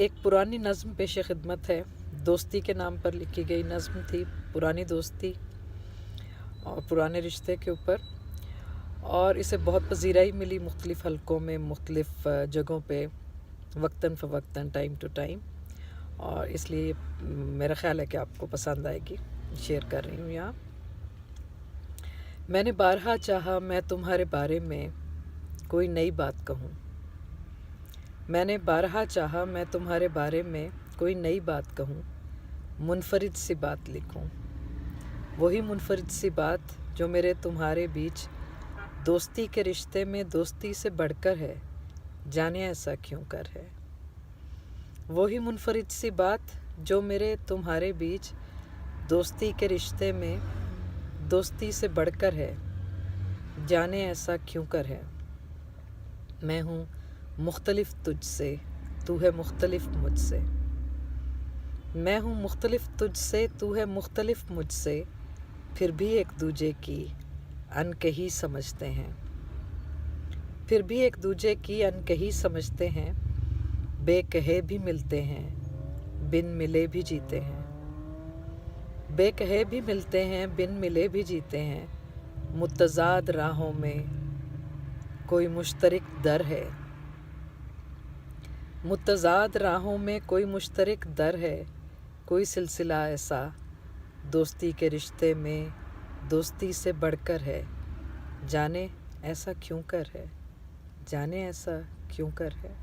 एक पुरानी नज़्म पेश खिदमत है। दोस्ती के नाम पर लिखी गई नज़्म थी, पुरानी दोस्ती और पुराने रिश्ते के ऊपर, और इसे बहुत पजीराई मिली मुख्तलिफ़ हलकों में, मुख्तलिफ़ जगहों पे, वक्तन फ़वक्तन, टाइम टू टाइम, और इसलिए मेरा ख़्याल है कि आपको पसंद आएगी। शेयर कर रही हूँ यहाँ। मैंने बारहा चाहा मैं तुम्हारे बारे में कोई नई बात कहूँ। मैंने बारहा चाहा मैं तुम्हारे बारे में कोई नई बात कहूँ, मुनफरिद सी बात लिखूँ। वही मुनफरिद सी बात जो मेरे तुम्हारे बीच दोस्ती के रिश्ते में दोस्ती से बढ़कर है, जाने ऐसा क्यों कर है। वही मुनफरिद सी बात जो मेरे तुम्हारे बीच दोस्ती के रिश्ते में दोस्ती से बढ़कर है, जाने ऐसा क्यों कर है। मैं हूँ मुख्तलिफ तुझसे, तू है मुख्तलिफ मुझसे। मैं हूँ मुख्तलिफ तुझसे, तू है मुख्तलिफ मुझसे, फिर भी एक दूजे की अनकही समझते हैं। फिर भी एक दूजे की अनकही समझते हैं। बेकहे भी मिलते हैं, बिन मिले भी जीते हैं। बेकहे भी मिलते हैं, बिन मिले भी जीते हैं। मुतज़ाद राहों में कोई मुश्तरक दर है। मुतज़ाद राहों में कोई मुश्तरक दर है। कोई सिलसिला ऐसा दोस्ती के रिश्ते में दोस्ती से बढ़कर है, जाने ऐसा क्यों कर है। जाने ऐसा क्यों कर है।